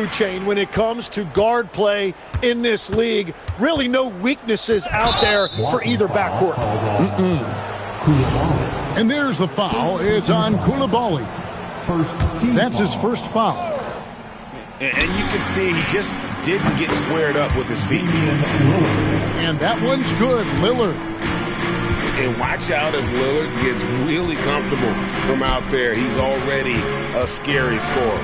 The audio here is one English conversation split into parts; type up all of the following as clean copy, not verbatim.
food chain when it comes to guard play in this league. Really no weaknesses out there for either backcourt. And there's the foul. It's on Coulibaly. That's his first foul. And you can see he just didn't get squared up with his feet. And that one's good. Lillard. And watch out if Lillard gets really comfortable from out there. He's already a scary scorer.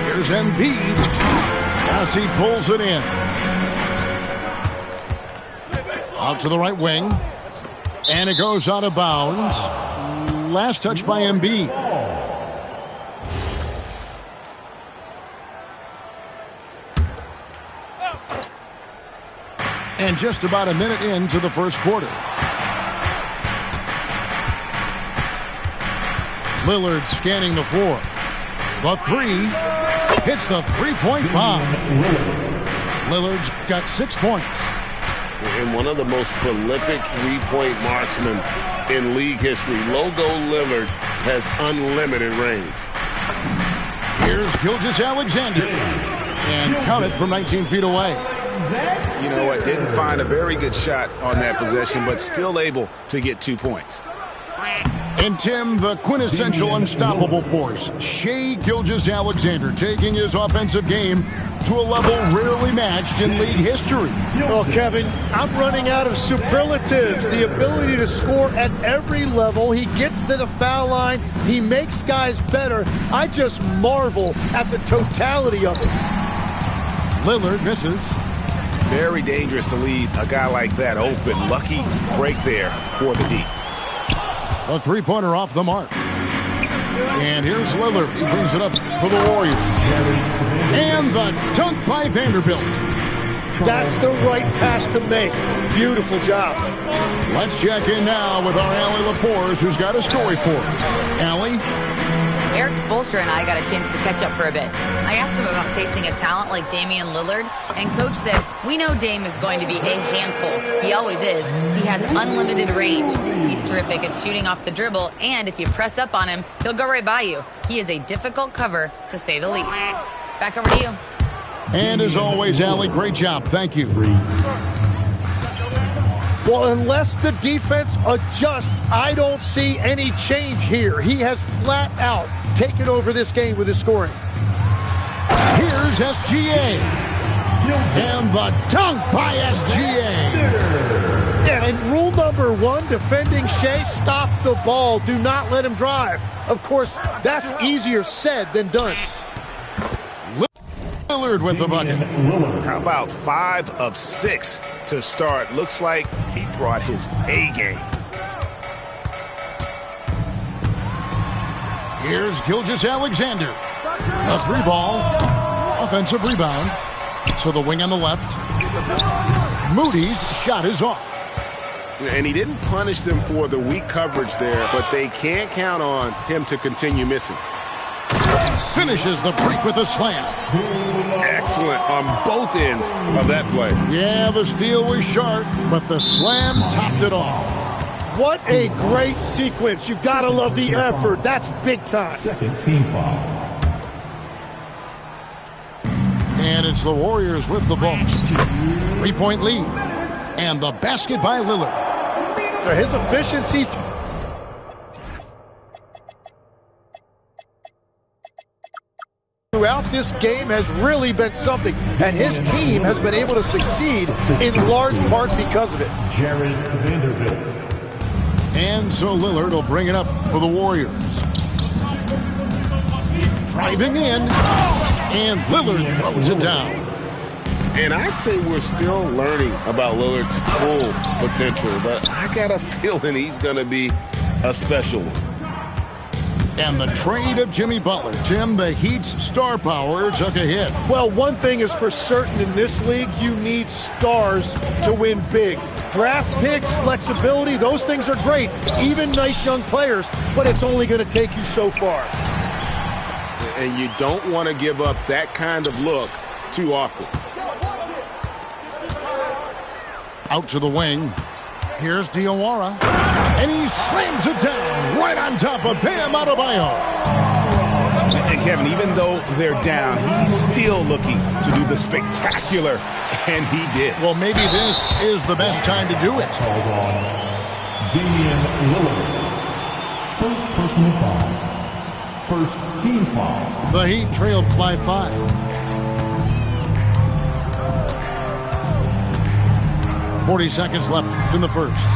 Here's Embiid as he pulls it in. Out to the right wing. And it goes out of bounds. Last touch by Embiid. And just about a minute into the first quarter. Lillard scanning the floor. The three hits the three-point bomb. Lillard's got 6 points. And one of the most prolific three-point marksmen in league history. Logo Lillard has unlimited range. Here's Gilgeous-Alexander. And count it from 19 feet away. You know what? Didn't find a very good shot on that possession, but still able to get 2 points. And Tim, the quintessential unstoppable force, Shai Gilgeous-Alexander, taking his offensive game to a level rarely matched in league history. Well, Kevin, I'm running out of superlatives. The ability to score at every level. He gets to the foul line. He makes guys better. I just marvel at the totality of it. Lillard misses. Very dangerous to leave a guy like that open. Lucky break there for the D. A three-pointer off the mark. And here's Lillard. He brings it up for the Warriors. And the dunk by Vanderbilt. That's the right pass to make. Beautiful job. Let's check in now with our Allie LaForce, who's got a story for us. Allie? Eric Spoelstra and I got a chance to catch up for a bit. I asked him about facing a talent like Damian Lillard, and Coach said, we know Dame is going to be a handful. He always is. He has unlimited range. He's terrific at shooting off the dribble, and if you press up on him, he'll go right by you. He is a difficult cover, to say the least. Back over to you. And as always, Allie, great job. Thank you. Well, unless the defense adjusts, I don't see any change here. He has flat out taken over this game with his scoring. Here's SGA. And the dunk by SGA. And rule number one, defending Shai, stop the ball. Do not let him drive. Of course, that's easier said than done. Lillard with the bucket. How about 5 of 6 to start? Looks like he brought his A game. Here's Gilgeous-Alexander. A three ball. Offensive rebound. So the wing on the left. Moody's shot is off. And he didn't punish them for the weak coverage there, but they can't count on him to continue missing. Finishes the break with a slam. Excellent on both ends of that play. Yeah, the steal was sharp, but the slam topped it off. What a great sequence. You gotta love the effort. That's big time. Second team foul. And it's the Warriors with the ball. 3-point lead. And the basket by Lillard. His efficiency throughout this game has really been something, and his team has been able to succeed in large part because of it. Jared Vanderbilt. And so Lillard will bring it up for the Warriors. Driving in, and Lillard throws it down. And I'd say we're still learning about Lillard's full potential, but I got a feeling he's going to be a special one. And the trade of Jimmy Butler. Tim, the Heat's star power took a hit. Well, one thing is for certain in this league, you need stars to win big. Draft picks, flexibility, those things are great. Even nice young players, but it's only going to take you so far. And you don't want to give up that kind of look too often. Out to the wing. Here's Diawara. And he slams it down right on top of Bam Adebayo. And Kevin, even though they're down, he's still looking to do the spectacular, and he did. Well, maybe this is the best time to do it. Called on Damian Lillard. First personal foul. First team foul. The Heat trailed by 5. "40 seconds left in the first.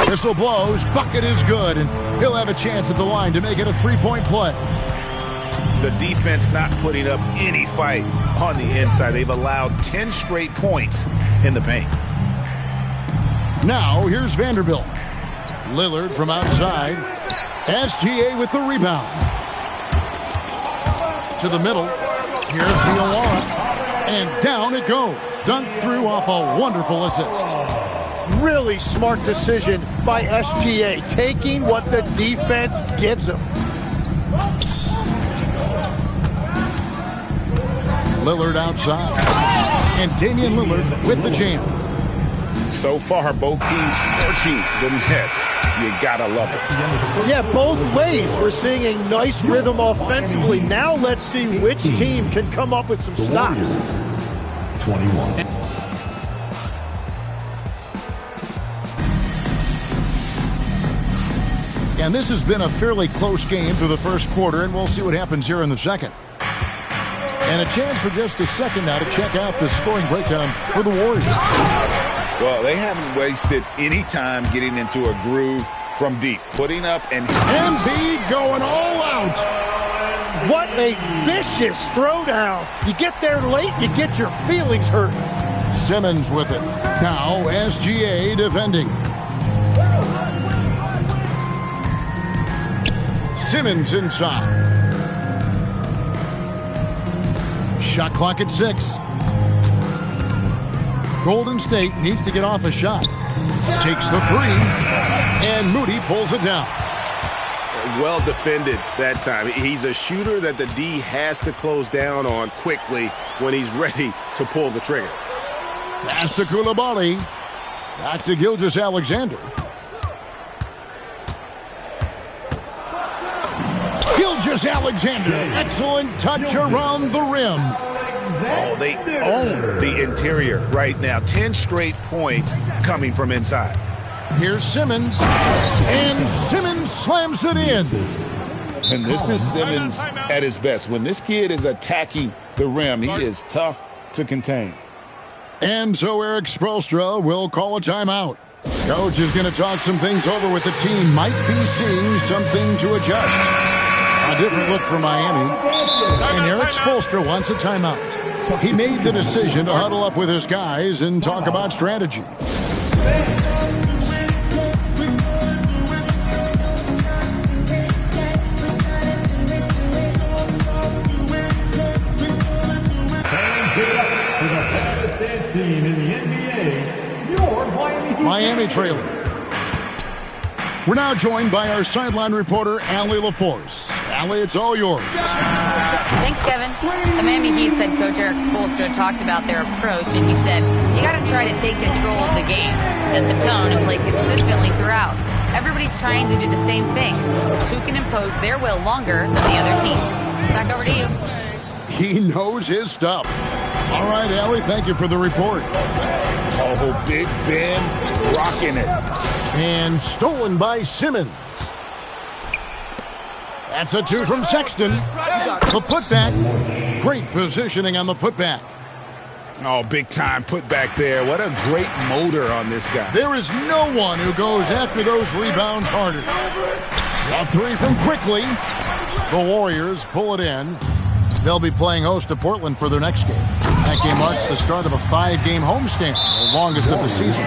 Whistle blows, bucket is good, and he'll have a chance at the line to make it a 3-point play. The defense not putting up any fight on the inside. They've allowed 10 straight points in the paint. Now, here's Vanderbilt. Lillard from outside. SGA with the rebound. To the middle. Here's Diawara. And down it goes. Dunked through off a wonderful assist. Really smart decision by SGA, taking what the defense gives him. Lillard outside. And Damian Lillard with the jam. So far, both teams scorching the Nets. You gotta love it. Yeah, both ways. We're seeing a nice rhythm offensively. Now let's see which team can come up with some stops. 21. And this has been a fairly close game through the first quarter, and we'll see what happens here in the second. And a chance for just a second now to check out the scoring breakdown for the Warriors. Well, they haven't wasted any time getting into a groove from deep. Putting up and Embiid going all out. What a vicious throwdown. You get there late, you get your feelings hurt. Simmons with it. Now SGA defending. Simmons inside. Shot clock at 6. Golden State needs to get off a shot. Takes the 3. And Moody pulls it down. Well defended that time. He's a shooter that the D has to close down on quickly when he's ready to pull the trigger. Pass to Coulibaly. Back to Gilgeous-Alexander. Gilgeous-Alexander. Excellent touch around the rim. Oh, they own the interior right now. 10 straight points coming from inside. Here's Simmons. And Simmons slams it in. And this is Simmons at his best. When this kid is attacking the rim, he is tough to contain. And so Eric Spoelstra will call a timeout. Coach is going to talk some things over with the team. Might be seeing something to adjust. A different look for Miami. And Eric Spoelstra wants a timeout. He made the decision to huddle up with his guys and talk about strategy. Team in the NBA, your Miami trailing. We're now joined by our sideline reporter, Allie LaForce. Allie, it's all yours. Thanks, Kevin. The Miami Heat's head coach Eric Spoelstra talked about their approach, and he said, you got to try to take control of the game, set the tone, and play consistently throughout. Everybody's trying to do the same thing. It's who can impose their will longer than the other team. Back over to you. He knows his stuff. All right, Allie, thank you for the report. Oh, Big Ben rocking it. And stolen by Simmons. That's a 2 from Sexton. The putback. Great positioning on the putback. Oh, big time putback there. What a great motor on this guy. There is no one who goes after those rebounds harder. A 3 from Quickly. The Warriors pull it in. They'll be playing host to Portland for their next game. That game marks the start of a 5-game homestand, the longest of the season.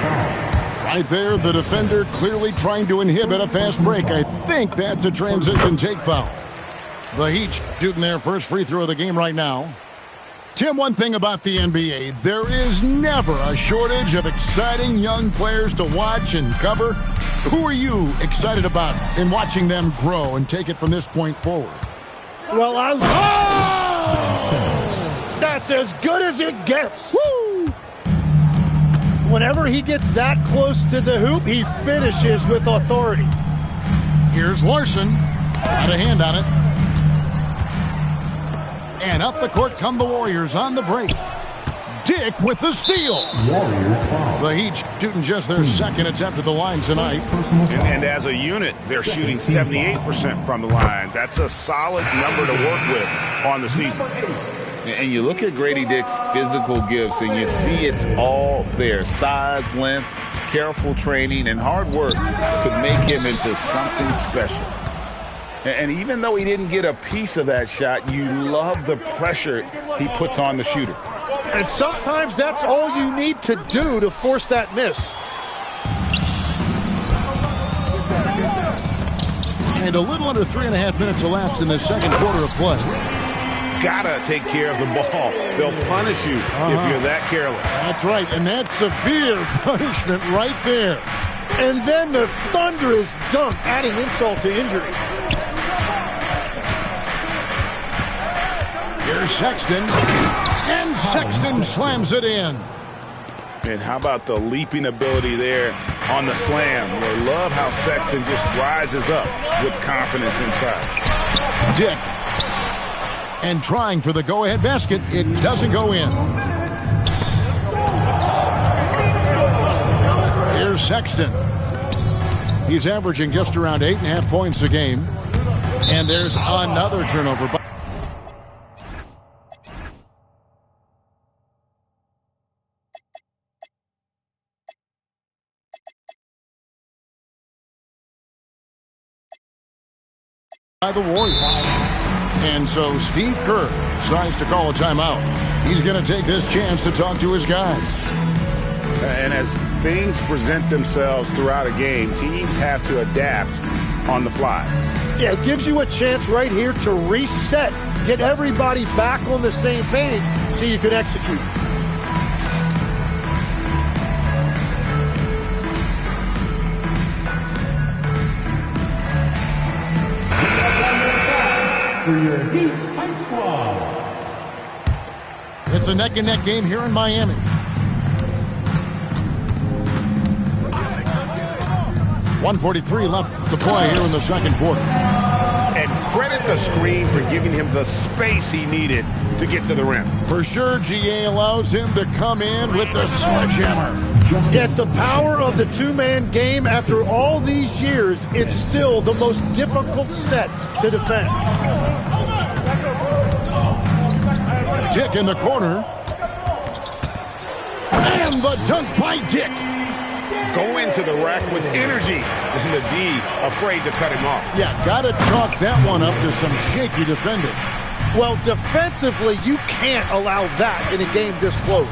Right there, the defender clearly trying to inhibit a fast break. I think that's a transition take foul. The Heat shooting their first free throw of the game right now. Tim, one thing about the NBA, there is never a shortage of exciting young players to watch and cover. Who are you excited about in watching them grow and take it from this point forward? Well, that's as good as it gets. Woo! Whenever he gets that close to the hoop, he finishes with authority. Here's Larson. Got a hand on it. And up the court come the Warriors on the break. Dick with the steal. Warriors foul. The Heat shooting just their second attempt at the line tonight. And as a unit, they're shooting 78% from the line. That's a solid number to work with on the season. And you look at Grady Dick's physical gifts, and you see it's all there. Size, length, careful training, and hard work could make him into something special. And even though he didn't get a piece of that shot, you love the pressure he puts on the shooter. And sometimes that's all you need to do to force that miss. And a little under 3.5 minutes elapsed in the second quarter of play. Gotta take care of the ball. They'll punish you if you're that careless. That's right, and that's severe punishment right there. And then the thunderous dunk, adding insult to injury. Here's Sexton. And Sexton slams it in. And how about the leaping ability there on the slam? I love how Sexton just rises up with confidence inside. Dick. And trying for the go-ahead basket. It doesn't go in. Here's Sexton. He's averaging just around 8.5 points a game. And there's another turnover. By the Warriors. And so Steve Kerr decides to call a timeout. He's going to take this chance to talk to his guys. And as things present themselves throughout a game, teams have to adapt on the fly. Yeah, it gives you a chance right here to reset, get everybody back on the same page so you can execute. For your Heat Hype Squad. It's a neck-and-neck game here in Miami. .143 left to play here in the second quarter. And credit the screen for giving him the space he needed to get to the rim. For sure, GA allows him to come in with the sledgehammer. Yeah, it's the power of the two-man game. After all these years, it's still the most difficult set to defend. Dick in the corner. And the dunk by Dick. Go into the rack with energy, and the D afraid to cut him off. Yeah, got to chalk that one up to some shaky defending. Well, defensively, you can't allow that in a game this close.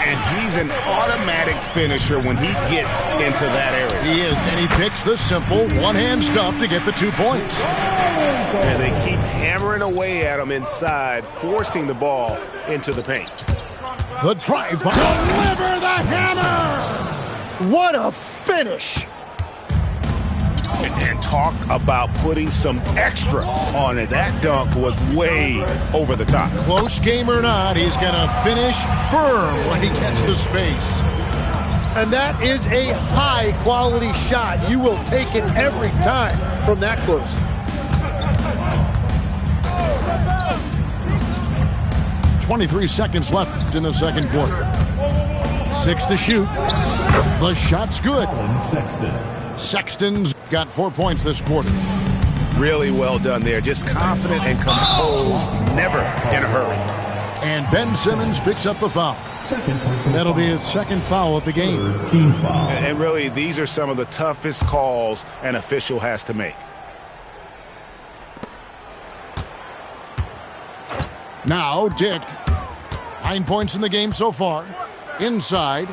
And he's an automatic finisher when he gets into that area. He is, and he picks the simple one-hand stuff to get the 2 points. And they keep hammering away at him inside, forcing the ball into the paint. The drive by. Deliver the hammer! What a finish! And talk about putting some extra on it. That dunk was way over the top. Close game or not, he's going to finish firm when he gets the space. And that is a high-quality shot. You will take it every time from that close. .23 seconds left in the second quarter. 6 to shoot. The shot's good. Sexton's got 4 points this quarter. Really well done there. Just confident and composed, never in a hurry. And Ben Simmons picks up the foul. That'll be his second foul of the game. Team foul. And really, these are some of the toughest calls an official has to make. Now, Dick. 9 points in the game so far. Inside.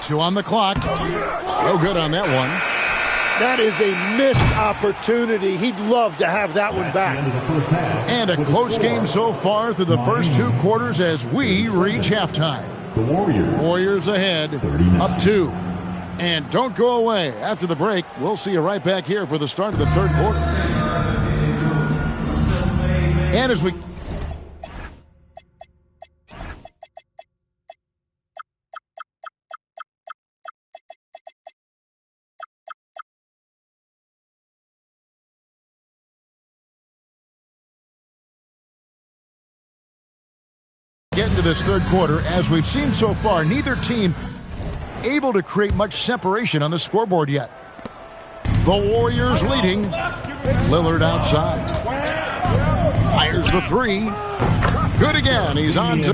2 on the clock. No good on that one. That is a missed opportunity. He'd love to have that one back. And a close game so far through the first 2 quarters as we reach halftime. The Warriors ahead, up 2. And don't go away. After the break, we'll see you right back here for the start of the third quarter. And as we get into this third quarter, as we've seen so far, neither team able to create much separation on the scoreboard yet. The Warriors leading. Lillard outside. Fires the three. Good again. He's on to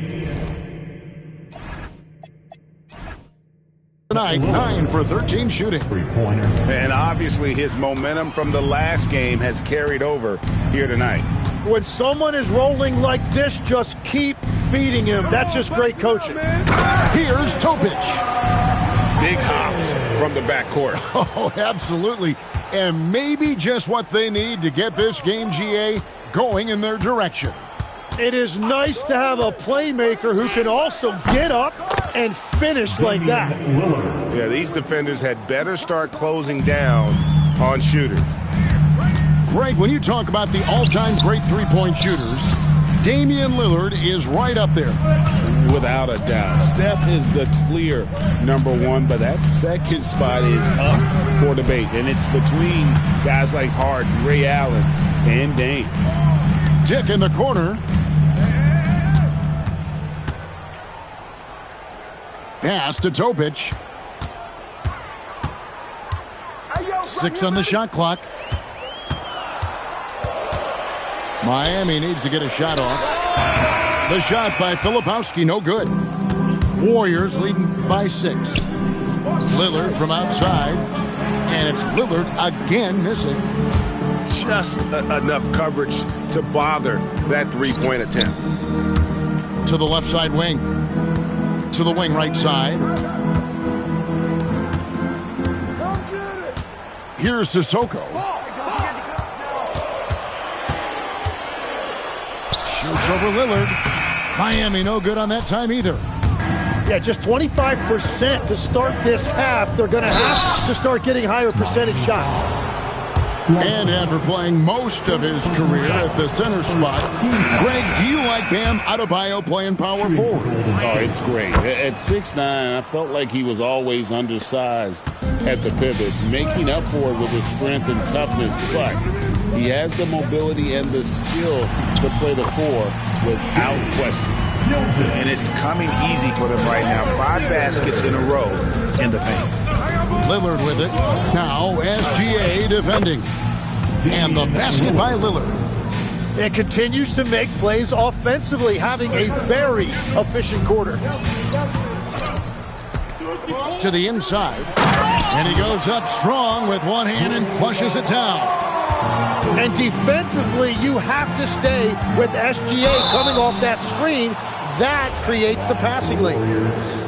tonight. 9 for 13 shooting. And obviously his momentum from the last game has carried over here tonight. When someone is rolling like this, just keep feeding him. That's just great coaching. Here's Topic. Big hops from the backcourt. Oh, absolutely. And maybe just what they need to get this game, GA, going in their direction. It is nice to have a playmaker who can also get up and finish like that. Yeah, these defenders had better start closing down on shooters. Greg, when you talk about the all-time great three-point shooters, Damian Lillard is right up there. Without a doubt. Steph is the clear number one, but that second spot is up for debate. And it's between guys like Harden, Ray Allen, and Dame. Dick in the corner. Pass to Topic. 6 on the shot clock. Miami needs to get a shot off. The shot by Filipowski, no good. Warriors leading by 6. Lillard from outside. And it's Lillard again missing. Just enough coverage to bother that three-point attempt. To the left side wing. To the wing right side. Here's Sissoko. Shoots over Lillard. Miami no good on that time either. Yeah, just 25% to start this half. They're going to have to start getting higher percentage shots. And after playing most of his career at the center spot, Greg, do you like Bam Adebayo playing power forward? Oh, it's great. At 6'9", I felt like he was always undersized at the pivot, making up for it with his strength and toughness, but he has the mobility and the skill to play the 4 without question. And it's coming easy for them right now. 5 baskets in a row in the paint. Lillard with it. Now SGA defending. And the basket by Lillard. It continues to make plays offensively, having a very efficient quarter. To the inside. And he goes up strong with one hand and flushes it down. And defensively, you have to stay with SGA coming off that screen. That creates the passing lane.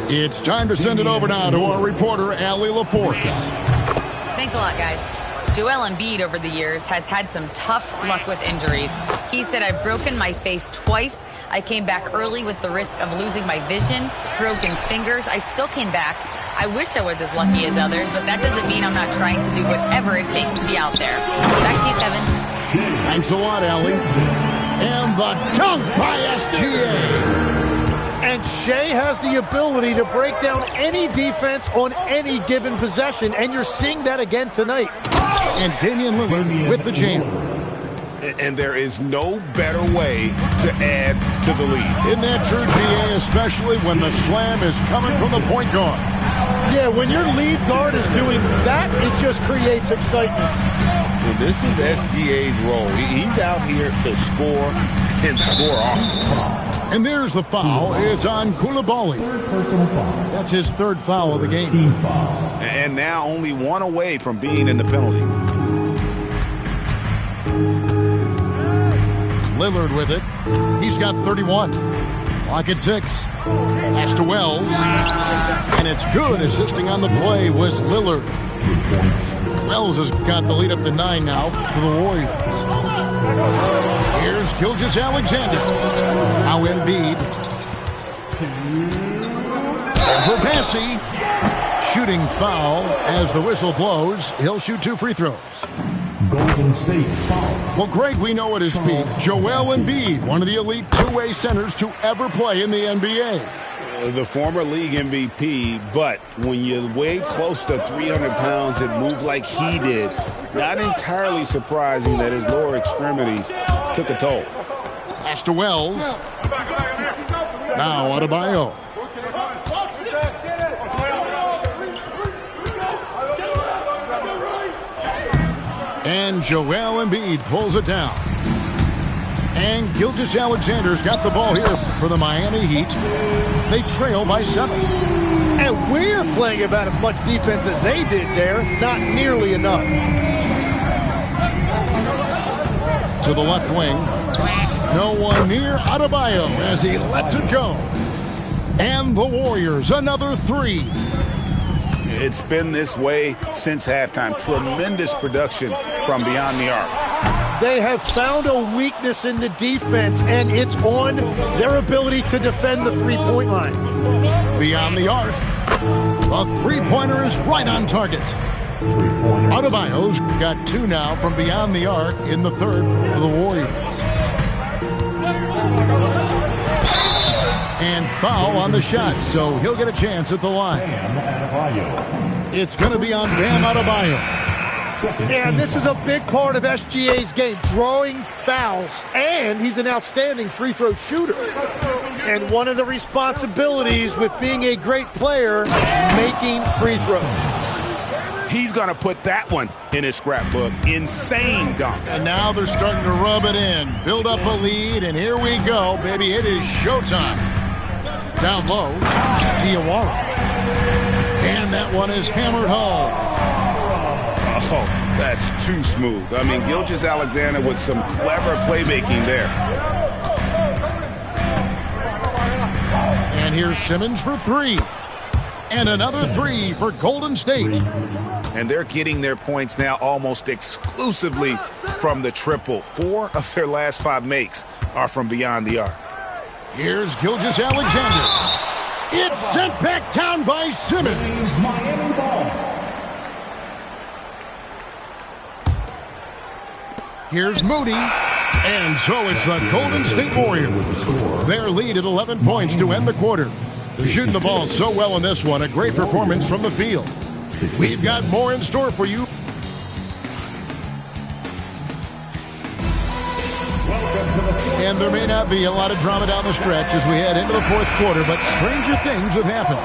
It's time to send it over now to our reporter, Allie LaForce. Thanks a lot, guys. Joel Embiid over the years has had some tough luck with injuries. He said, I've broken my face twice. I came back early with the risk of losing my vision, broken fingers. I still came back. I wish I was as lucky as others, but that doesn't mean I'm not trying to do whatever it takes to be out there. Back to you, Kevin. Thanks a lot, Allie. And the dunk by SGA. And Shea has the ability to break down any defense on any given possession, and you're seeing that again tonight. And Damian Lillard with the jam. And there is no better way to add to the lead. Isn't that true, GA, especially when the slam is coming from the point guard? Yeah, when your lead guard is doing that, it just creates excitement. And this is SGA's role. He's out here to score and score often. And there's the foul. It's on Coulibaly. Personal foul. That's his 3rd foul of the game. Team foul. And now only 1 away from being in the penalty. Lillard with it. He's got 31. Clock at 6. Pass to Wells. And it's good. Assisting on the play was Lillard. Wells has got the lead up to 9 now for the Warriors. Here's Gilgeous-Alexander. Now Embiid. For Passy. Shooting foul as the whistle blows. He'll shoot 2 free throws. Golden State foul. Well, Greg, we know at his peak, Joel Embiid, one of the elite two-way centers to ever play in the NBA. The former league MVP, but when you weigh close to 300 pounds and move like he did, not entirely surprising that his lower extremities took a toll. Pass to Wells. Now Adebayo. And Joel Embiid pulls it down. And Gilgeous-Alexander's got the ball here for the Miami Heat. They trail by 7. And we're playing about as much defense as they did there. Not nearly enough. To the left wing. No one near Adebayo as he lets it go. And the Warriors, another 3. It's been this way since halftime. Tremendous production from beyond the arc. They have found a weakness in the defense, and it's on their ability to defend the three-point line. Beyond the arc. The three-pointer is right on target. Adebayo's got 2 now from beyond the arc in the third for the Warriors. And foul on the shot, so he'll get a chance at the line. It's going to be on Bam Adebayo. And this is a big part of SGA's game, drawing fouls, and he's an outstanding free throw shooter. And one of the responsibilities with being a great player is making free throws. He's going to put that one in his scrapbook. Insane dunk. And now they're starting to rub it in, build up a lead, and here we go, baby. It is showtime. Down low, Diawara. And that one is hammered home. Oh, that's too smooth. I mean, Gilgeous-Alexander with some clever playmaking there. And here's Simmons for 3. And another 3 for Golden State. And they're getting their points now almost exclusively from the triple. 4 of their last 5 makes are from beyond the arc. Here's Gilgeous-Alexander. It's sent back down by Simmons. Here's Moody. And so it's the Golden State Warriors. Their lead at 11 points to end the quarter. They're shooting the ball so well in this one. A great performance from the field. We've got more in store for you. And there may not be a lot of drama down the stretch as we head into the fourth quarter, but stranger things have happened.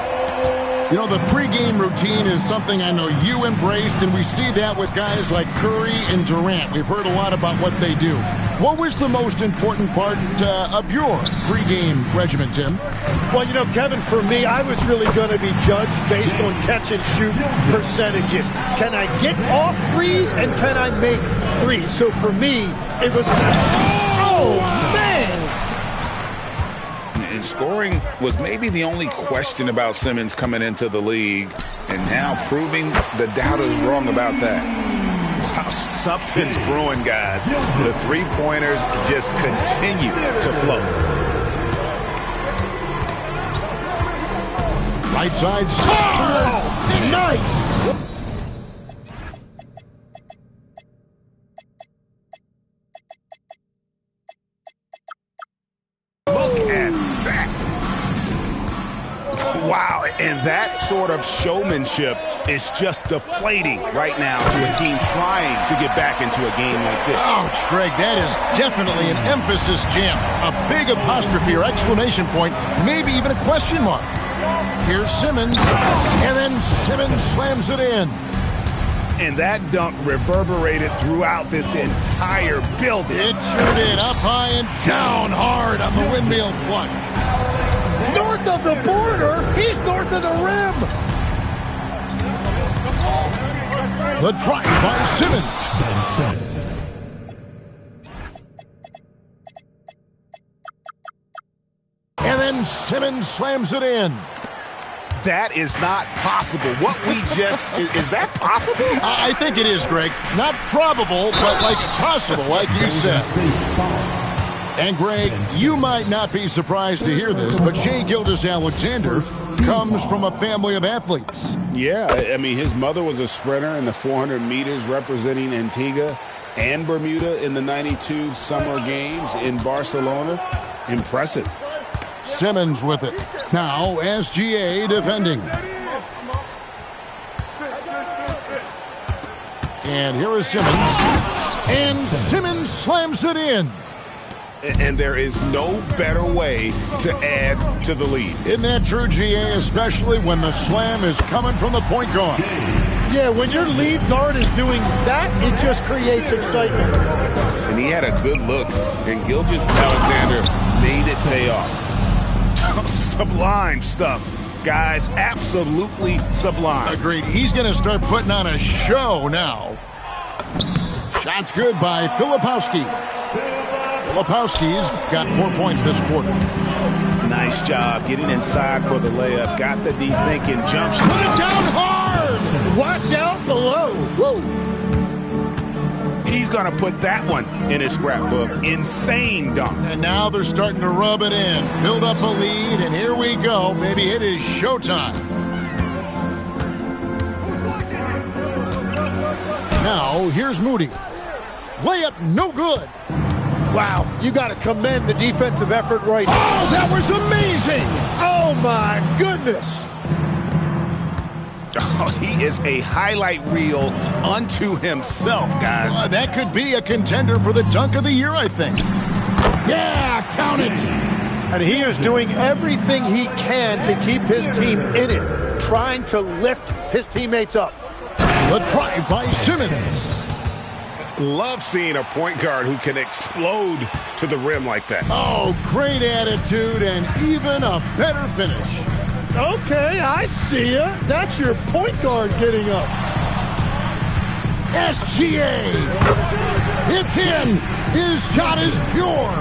You know, the pregame routine is something I know you embraced, and we see that with guys like Curry and Durant. We've heard a lot about what they do. What was the most important part of your pregame regimen, Tim? Well, you know, Kevin, for me, I was really going to be judged based on catch-and-shoot percentages. Can I get off threes, and can I make threes? So for me, it was... Oh, man! And scoring was maybe the only question about Simmons coming into the league, and now proving the doubters wrong about that. Wow, something's brewing, guys. The three-pointers just continue to float. Right side. Oh, nice! Wow, and that sort of showmanship is just deflating right now to a team trying to get back into a game like this. Ouch, Greg, that is definitely an emphasis jam. A big apostrophe or exclamation point, maybe even a question mark. Here's Simmons, and then Simmons slams it in. And that dunk reverberated throughout this entire building. It sure did, up high and down hard on the windmill flush. North of the border, he's north of the rim. The drive by Simmons. And then Simmons slams it in. That is not possible. What we just... is that possible? I think it is, Greg. Not probable, but like possible, like you said. And, Greg, you might not be surprised to hear this, but Shai Gilgeous-Alexander comes from a family of athletes. Yeah, I mean, his mother was a sprinter in the 400 meters representing Antigua and Bermuda in the 92 Summer Games in Barcelona. Impressive. Simmons with it. Now, SGA defending. And here is Simmons. And Simmons slams it in. and there is no better way to add to the lead. Isn't that true, GA, especially when the slam is coming from the point guard? Yeah, when your lead guard is doing that, it just creates excitement. And he had a good look, and Gilgeous-Alexander made it pay off. Sublime stuff, guys. Absolutely sublime. Agreed. He's going to start putting on a show now. Shots good by Filipowski. Filipowski's got 4 points this quarter. Nice job getting inside for the layup. Got the deep thinking jump shot. Put it down hard. Watch out below. Woo! He's going to put that one in his scrapbook. Insane dunk. And now they're starting to rub it in. Build up a lead, and here we go. Baby, it is showtime. Now, here's Moody. Layup no good. Wow, you got to commend the defensive effort right now. Oh, that was amazing. Oh, my goodness. Oh, he is a highlight reel unto himself, guys. That could be a contender for the dunk of the year, I think. Yeah, count it. And he is doing everything he can to keep his team in it, trying to lift his teammates up. The drive by Simmons. Love seeing a point guard who can explode to the rim like that. Oh, great attitude and even a better finish. Okay, I see ya. That's your point guard getting up. SGA. It's in. His shot is pure.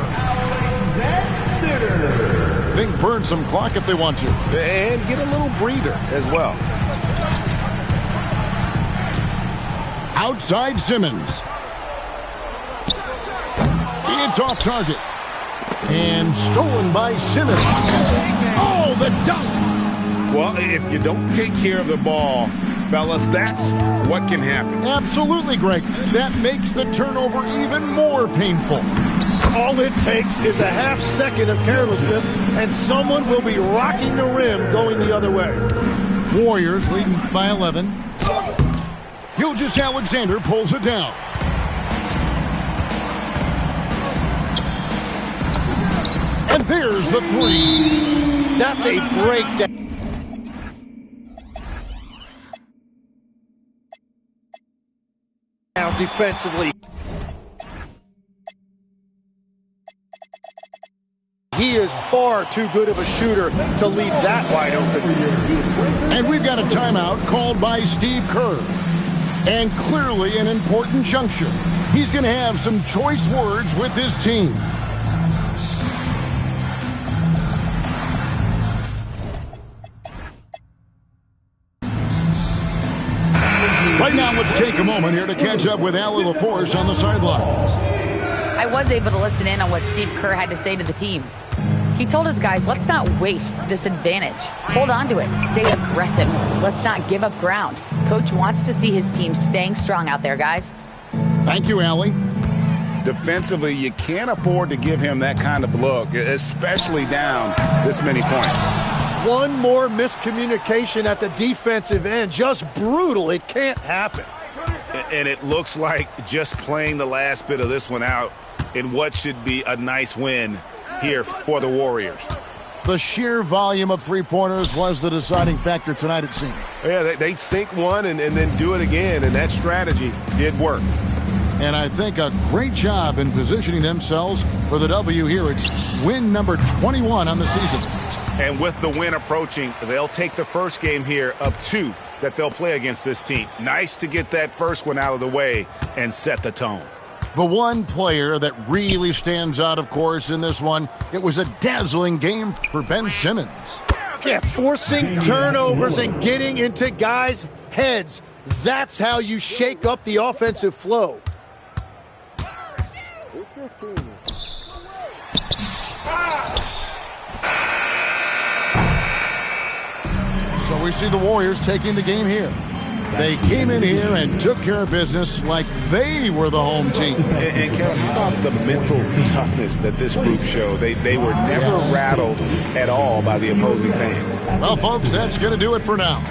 They can burn some clock if they want to. And get a little breather as well. Outside Simmons. It's off target. And stolen by Simmons. Oh, the dunk. Well, if you don't take care of the ball, fellas, that's what can happen. Absolutely, Greg. That makes the turnover even more painful. All it takes is a half second of carelessness, and someone will be rocking the rim going the other way. Warriors leading by 11. Gilgeous-Alexander pulls it down. And there's the three. That's a breakdown. Defensively. He is far too good of a shooter to leave that wide open. And we've got a timeout called by Steve Kerr. And clearly an important juncture. He's going to have some choice words with his team. Right now, let's take a moment here to catch up with Allie LaForce on the sidelines. I was able to listen in on what Steve Kerr had to say to the team. He told his guys, let's not waste this advantage. Hold on to it. Stay aggressive. Let's not give up ground. Coach wants to see his team staying strong out there, guys. Thank you, Allie. Defensively, you can't afford to give him that kind of look, especially down this many points. One more miscommunication at the defensive end. Just brutal. It can't happen. And it looks like just playing the last bit of this one out in what should be a nice win here for the Warriors. The sheer volume of three-pointers was the deciding factor tonight, it seemed. Yeah, they sink one and then do it again, and that strategy did work. And I think a great job in positioning themselves for the W here. It's win number 21 on the season. And with the win approaching, they'll take the first game here of 2 that they'll play against this team. Nice to get that first one out of the way and set the tone. The one player that really stands out, of course, in this one, it was a dazzling game for Ben Simmons. Yeah, forcing turnovers and getting into guys' heads. That's how you shake up the offensive flow. So we see the Warriors taking the game here. They came in here and took care of business like they were the home team. And Kevin, how about the mental toughness that this group showed? They were never rattled at all by the opposing fans. Well, folks, that's going to do it for now.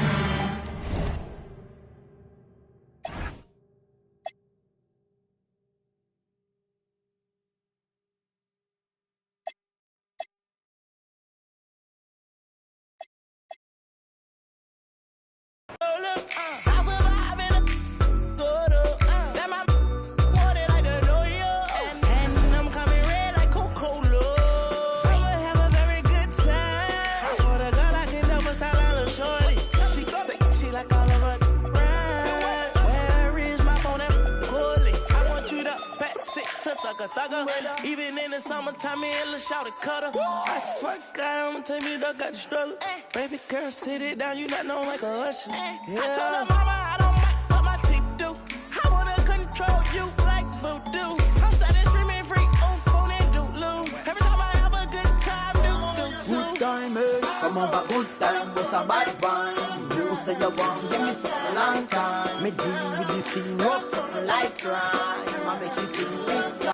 a thugger. Even in the summertime, me and Lil' Shawty cutter. I swear to God, I'ma take me up, got the struggle. Baby girl, sit it down, you not know like a usher. Yeah. I told her mama I don't mind what my teeth do. I wanna control you like voodoo. I'm started screaming free on phone and doodloo. Every time I have a good time, do too. Good time, eh? Come on, but good time, what's a bad one? You say you want, give me something a long time. Me deal with this thing, what's something like crime? I make you sing this